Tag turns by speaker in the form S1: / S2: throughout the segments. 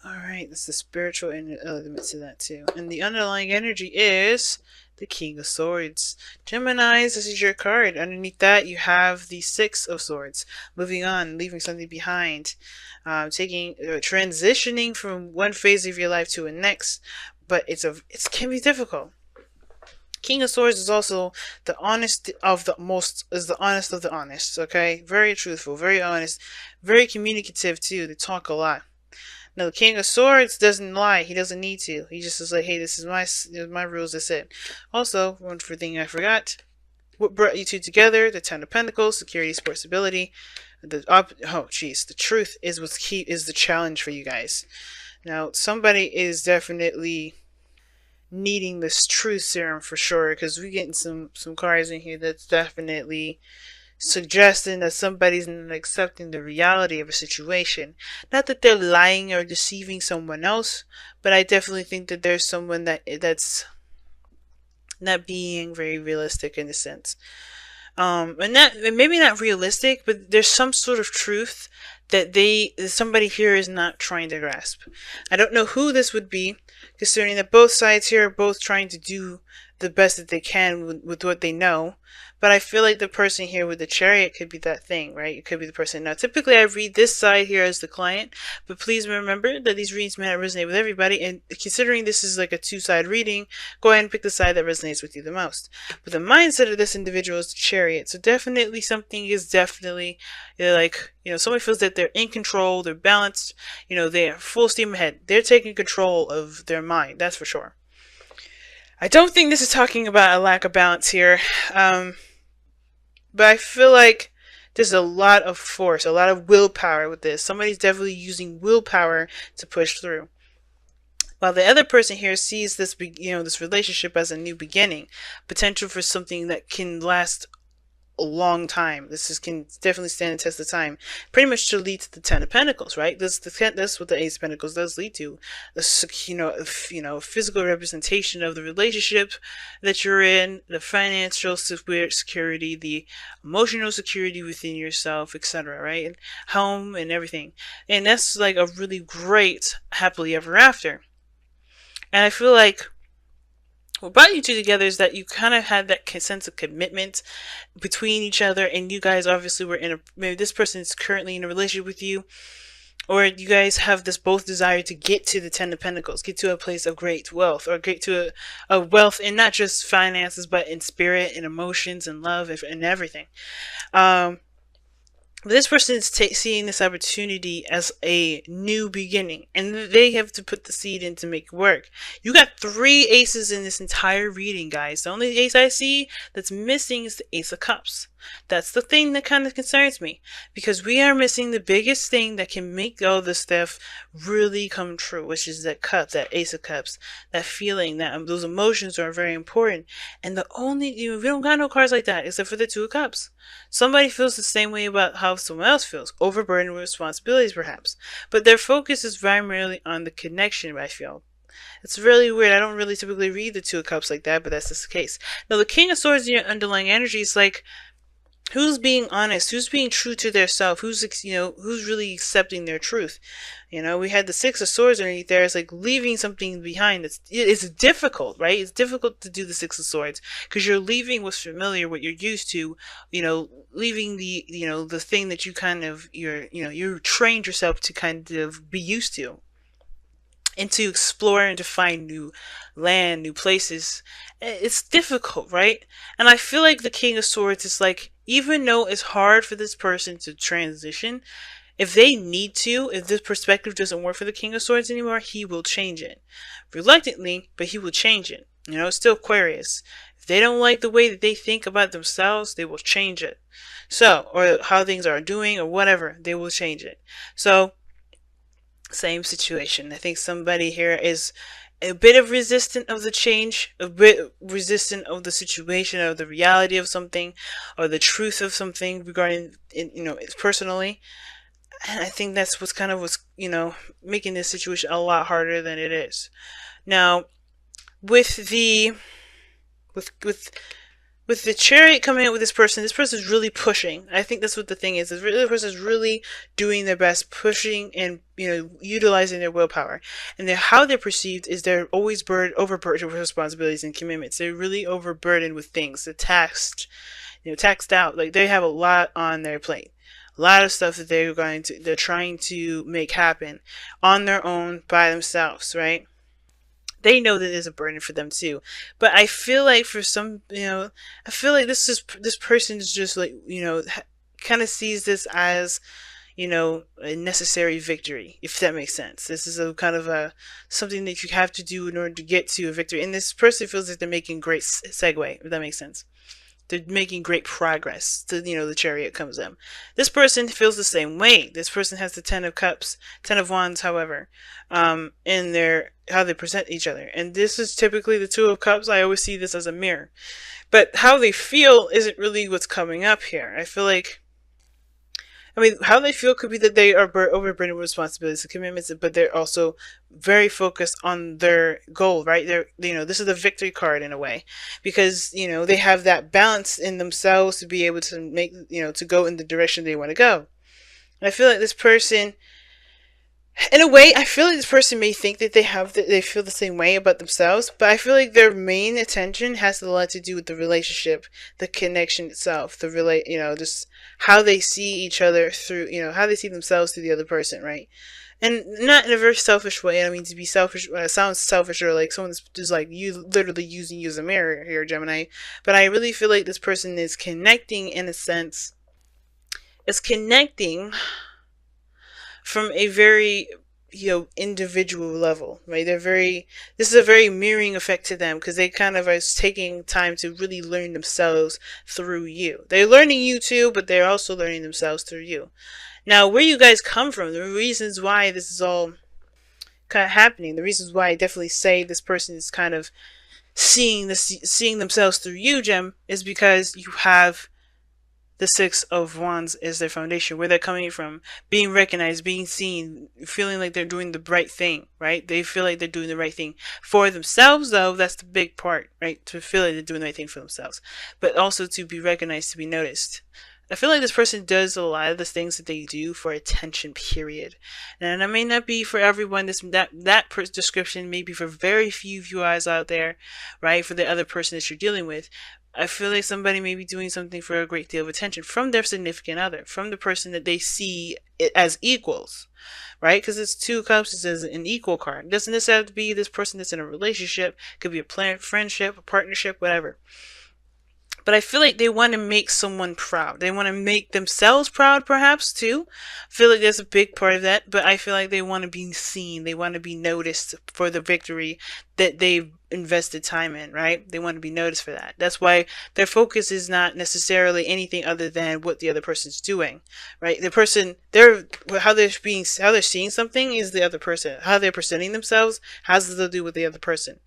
S1: Alright, that's the spiritual element to that too. And the underlying energy is the King of Swords. Geminis, this is your card. Underneath that, you have the Six of Swords. Moving on, leaving something behind. Transitioning from one phase of your life to a next. But it can be difficult. King of Swords is also the honest of the most, is the honest of the honest, okay? Very truthful, very honest, very communicative too. They talk a lot. No, the King of Swords doesn't lie. He doesn't need to. He just is like, hey, this is my rules. That's it. Also, one thing I forgot. What brought you two together? The Ten of Pentacles, security, support, stability. The truth is what's key. Is the challenge for you guys. Now, somebody is definitely needing this truth serum for sure, because we're getting some cards in here that's definitely suggesting that somebody's not accepting the reality of a situation. Not that they're lying or deceiving someone else, but I definitely think that there's someone that's not being very realistic in a sense. And maybe not realistic, but there's some sort of truth that somebody here is not trying to grasp. I don't know who this would be, considering that both sides here are both trying to do the best that they can with what they know. But I feel like the person here with the Chariot could be that thing, right? It could be the person. Now, typically I read this side here as the client, but please remember that these readings may not resonate with everybody, and considering this is like a two-side reading, go ahead and pick the side that resonates with you the most. But the mindset of this individual is the Chariot, so definitely something is definitely, like, somebody feels that they're in control, they're balanced, they're full steam ahead. They're taking control of their mind, that's for sure. I don't think this is talking about a lack of balance here, but I feel like there's a lot of force, a lot of willpower with this. Somebody's definitely using willpower to push through. While the other person here sees this, this relationship as a new beginning, potential for something that can last a long time. This can definitely stand the test of time. Pretty much to lead to the Ten of Pentacles, right? That's what the Ace of Pentacles does lead to. Physical representation of the relationship that you're in, the financial security, the emotional security within yourself, etc. Right? And home and everything. And that's like a really great happily ever after. And I feel like what brought you two together is that you kind of had that sense of commitment between each other, and you guys obviously were maybe this person is currently in a relationship with you, or you guys have this both desire to get to the Ten of Pentacles, get to a place of great wealth, or get to a wealth in not just finances, but in spirit and emotions and love and everything. This person is seeing this opportunity as a new beginning, and they have to put the seed in to make it work. You got 3 aces in this entire reading, guys. The only ace I see that's missing is the Ace of Cups. That's the thing that kind of concerns me, because we are missing the biggest thing that can make all this stuff really come true, which is that cup, that Ace of Cups, that feeling, that those emotions are very important. And the only, we don't got no cards like that except for the Two of Cups. Somebody feels the same way about how someone else feels, overburdened with responsibilities perhaps, but their focus is primarily on the connection, I feel. It's really weird. I don't really typically read the Two of Cups like that, but that's just the case. Now, the King of Swords in your underlying energy is like, who's being honest? Who's being true to their self? Who's really accepting their truth? We had the Six of Swords underneath there. It's like leaving something behind. It's difficult, right? It's difficult to do the Six of Swords because you're leaving what's familiar, what you're used to. Leaving the thing that you kind of you trained yourself to kind of be used to, and to explore and to find new land, new places. It's difficult, right? And I feel like the King of Swords is like, even though it's hard for this person to transition, if they need to, if this perspective doesn't work for the King of Swords anymore, he will change it. Reluctantly, but he will change it. It's still Aquarius. If they don't like the way that they think about themselves, they will change it. So, or how things are doing or whatever, they will change it. So, same situation. I think somebody here is a bit of resistant of the change, a bit resistant of the situation, of the reality of something, or the truth of something regarding, personally. And I think that's what's making this situation a lot harder than it is. Now, with with the chariot coming out with this person is really pushing. I think that's what the thing is really, the person is really doing their best, pushing and, utilizing their willpower. And how they're perceived is they're always overburdened with responsibilities and commitments. They're really overburdened with things. They're taxed out. Like, they have a lot on their plate. A lot of stuff that they're trying to make happen on their own by themselves, right? They know that there's a burden for them too. But I feel like for some, I feel like this person is just like, kind of sees this as, a necessary victory, if that makes sense. This is a kind of something that you have to do in order to get to a victory. And this person feels like they're making great segue, if that makes sense. They're making great progress. The chariot comes in. This person feels the same way. This person has the 10 of cups, 10 of wands, however, in their how they present each other. And this is typically the 2 of cups. I always see this as a mirror. But how they feel isn't really what's coming up here. I feel like, how they feel could be that they are overburdened with responsibilities and commitments, but they're also very focused on their goal, right? This is the victory card in a way, because, they have that balance in themselves to be able to make, to go in the direction they want to go. And I feel like this person, in a way, I feel like this person may think that they feel the same way about themselves, but I feel like their main attention has a lot to do with the relationship, the connection itself, just how they see each other through, how they see themselves through the other person, right? And not in a very selfish way. I mean, to be selfish sounds selfish, or like someone's just like you literally using you as a mirror here, Gemini. But I really feel like this person is connecting in a sense. It's connecting from a very, individual level, right? This is a very mirroring effect to them, because they kind of are taking time to really learn themselves through you. They're learning you too, but they're also learning themselves through you. Now, where you guys come from, the reasons why this is all kind of happening, the reasons why I definitely say this person is kind of seeing themselves through you, Gem, is because you have the 6 of wands is their foundation, where they're coming from, being recognized, being seen, feeling like they're doing the right thing, right? They feel like they're doing the right thing for themselves, though. That's the big part, right? To feel like they're doing the right thing for themselves, but also to be recognized, to be noticed. I feel like this person does a lot of the things that they do for attention, period. And it may not be for everyone. That description may be for very few of you guys out there, right? For the other person that you're dealing with. I feel like somebody may be doing something for a great deal of attention from their significant other, from the person that they see it as equals, right? Because it's 2 cups, it says an equal card. It doesn't necessarily have to be this person that's in a relationship. It could be a friendship, a partnership, whatever. But I feel like they want to make someone proud. They want to make themselves proud, perhaps, too. I feel like there's a big part of that. But I feel like they want to be seen. They want to be noticed for the victory that they've invested time in, right? They want to be noticed for that. That's why their focus is not necessarily anything other than what the other person's doing, right? The person, how they're seeing something is the other person. How they're presenting themselves has to do with the other person.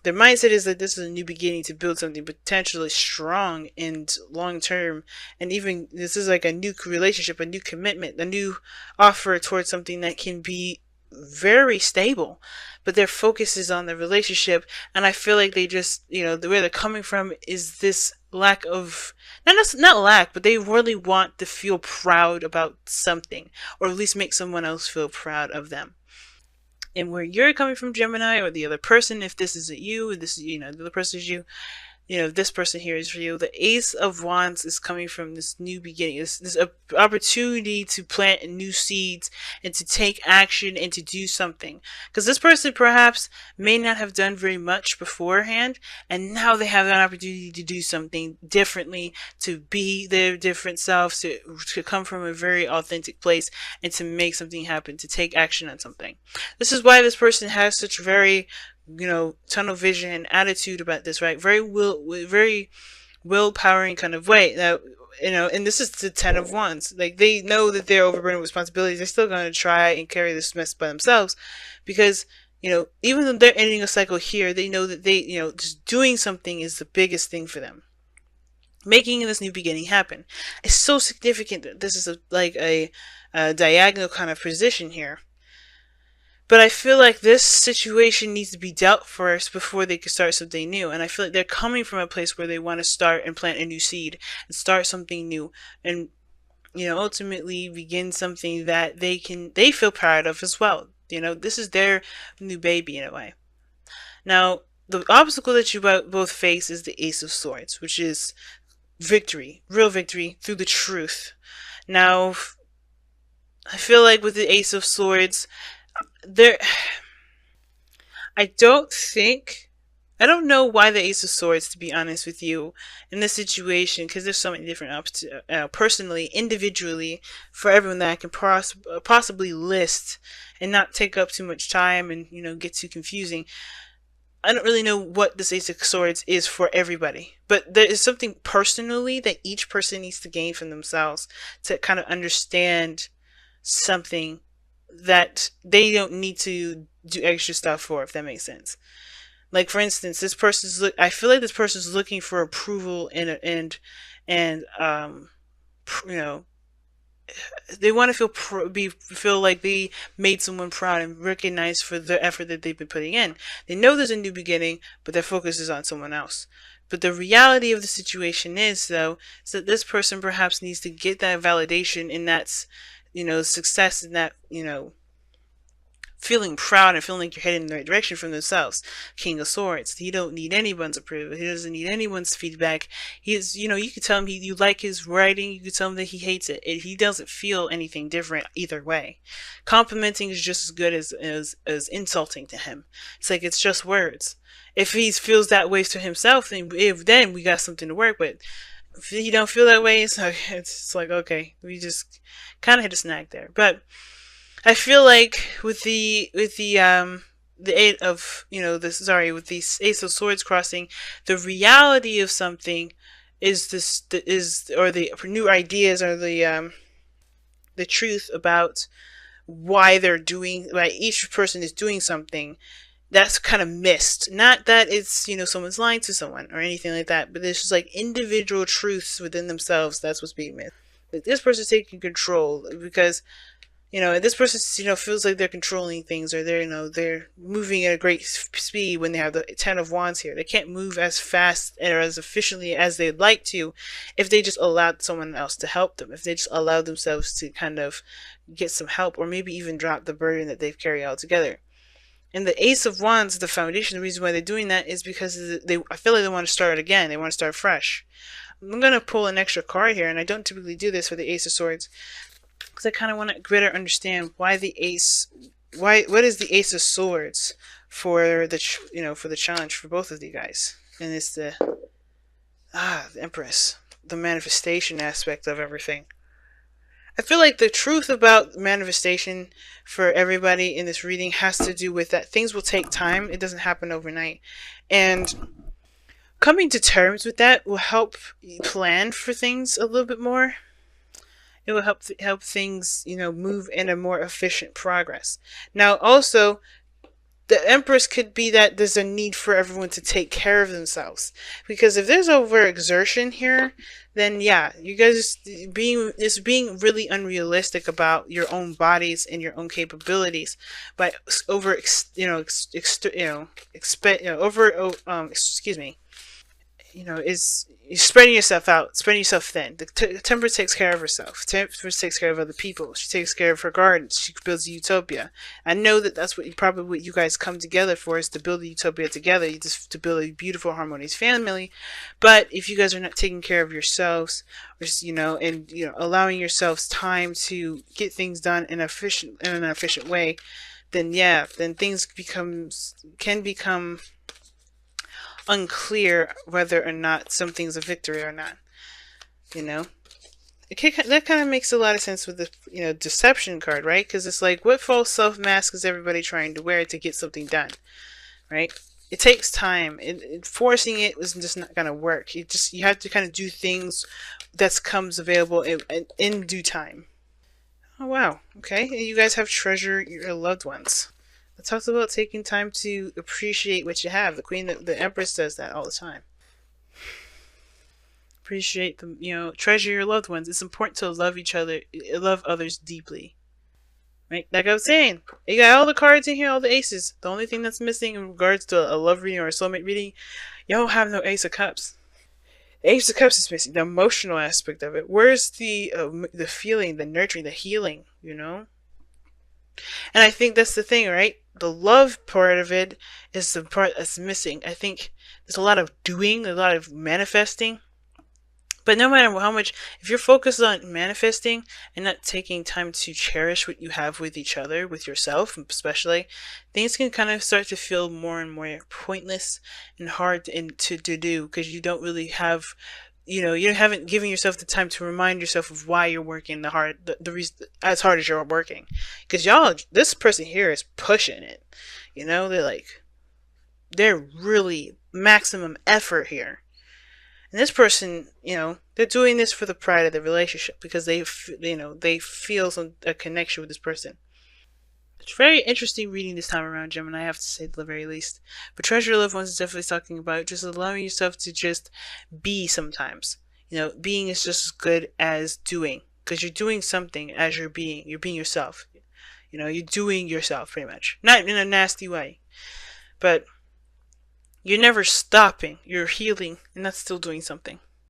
S1: Their mindset is that this is a new beginning to build something potentially strong and long term. And even this is like a new relationship, a new commitment, a new offer towards something that can be very stable. But their focus is on the relationship. And I feel like they just, where they're coming from is this lack of, not lack, but they really want to feel proud about something, or at least make someone else feel proud of them. And where you're coming from, Gemini, or the other person, if this isn't you, this is, the other person is you, this person here is for you. The Ace of Wands is coming from this new beginning, this opportunity to plant new seeds and to take action and to do something. Because this person perhaps may not have done very much beforehand, and now they have an opportunity to do something differently, to be their different selves, to come from a very authentic place and to make something happen, to take action on something. This is why this person has such very tunnel vision attitude about this, right? Very willpowering kind of way. Now, and this is the 10 of Wands. Like, they know that they're overburdened with responsibilities. They're still going to try and carry this mess by themselves, because, even though they're ending a cycle here, they know that they, just doing something is the biggest thing for them. Making this new beginning happen. It's so significant that this is like a diagonal kind of position here. But I feel like this situation needs to be dealt first before they can start something new. And I feel like they're coming from a place where they want to start and plant a new seed and start something new, and ultimately begin something that they feel proud of as well. This is their new baby in a way. Now, the obstacle that you both face is the Ace of Swords, which is victory, real victory through the truth. Now, I feel like with the Ace of Swords, there, I don't think, I don't know why the Ace of Swords, to be honest with you, in this situation, because there's so many different options, personally, individually, for everyone that I can possibly list and not take up too much time and, get too confusing. I don't really know what this Ace of Swords is for everybody, but there is something personally that each person needs to gain from themselves to kind of understand something that they don't need to do extra stuff for, if that makes sense. Like, for instance, I feel like this person's looking for approval and you know they want to feel like they made someone proud and recognized for the effort that they've been putting in. They know there's a new beginning, but their focus is on someone else. But the reality of the situation is, though, is that this person perhaps needs to get that validation and that's, success in that, feeling proud and feeling like you're heading in the right direction from themselves. King of Swords. He don't need anyone's approval. He doesn't need anyone's feedback. He's, you can tell him you like his writing. You can tell him that he hates it. He doesn't feel anything different either way. Complimenting is just as good as insulting to him. It's like, it's just words. If he feels that way to himself, then we got something to work with. If he don't feel that way, it's like, okay, we just kind of hit a snag there. But I feel like with the eight of with the Ace of Swords crossing, the reality of something is the new ideas or the truth about why each person is doing something. That's kind of missed. Not that it's, someone's lying to someone or anything like that, but it's just like individual truths within themselves. That's what's being missed. Like, this person's taking control because this person, feels like they're controlling things, or they're moving at a great speed when they have the Ten of Wands here. They can't move as fast or as efficiently as they'd like to if they just allowed someone else to help them, if they just allowed themselves to kind of get some help, or maybe even drop the burden that they've carried altogether. And the Ace of Wands, the foundation, the reason why they're doing that is because I feel like they want to start again. They want to start fresh. I'm going to pull an extra card here, and I don't typically do this for the Ace of Swords, because I kind of want to better understand why what is the Ace of Swords for the challenge for both of you guys. And it's the Empress, the manifestation aspect of everything. I feel like the truth about manifestation for everybody in this reading has to do with that things will take time. It doesn't happen overnight. And coming to terms with that will help plan for things a little bit more. It will help things, move in a more efficient progress. Now, also, the Empress could be that there's a need for everyone to take care of themselves. Because if there's overexertion here, then yeah, you guys being really unrealistic about your own bodies and your own capabilities by is spreading yourself out, spreading yourself thin. The Temper takes care of herself. Temper takes care of other people. She takes care of her gardens. She builds a utopia. I know that's what you guys come together for, is to build a utopia together, to build a beautiful, harmonious family. But if you guys are not taking care of yourselves, or allowing yourselves time to get things done in an efficient way, then things can become unclear whether or not something's a victory or not. That kind of makes a lot of sense with the deception card, right? Because it's like, what false self mask is everybody trying to wear to get something done, right? It takes time. Forcing it is just not gonna work. You have to kind of do things that comes available in due time. Oh wow, okay. You guys have treasure your loved ones. It talks about taking time to appreciate what you have. The Empress does that all the time. Appreciate them, treasure your loved ones. It's important to love each other, love others deeply, Right? Like I was saying, you got all the cards in here, all the aces. The only thing that's missing in regards to a love reading or a soulmate reading, you don't have no Ace of Cups. Ace of Cups is missing the emotional aspect of it. Where's the feeling, the nurturing, the healing? You know. And I think that's the thing, right? The love part of it is the part that's missing. I think there's a lot of doing, a lot of manifesting. But no matter how much, if you're focused on manifesting and not taking time to cherish what you have with each other, with yourself especially, things can kind of start to feel more and more pointless and hard to do because you don't really have, you haven't given yourself the time to remind yourself of why you're working the reason as hard as you're working. Because this person here is pushing it. They're really maximum effort here. And this person, they're doing this for the pride of the relationship because they feel a connection with this person. It's very interesting reading this time around, Gemini, I have to say, at the very least. But Treasure Your Loved Ones is definitely talking about just allowing yourself to just be sometimes. Being is just as good as doing because you're doing something as you're being. You're being yourself. You're doing yourself pretty much. Not in a nasty way, but you're never stopping. You're healing and that's still doing something.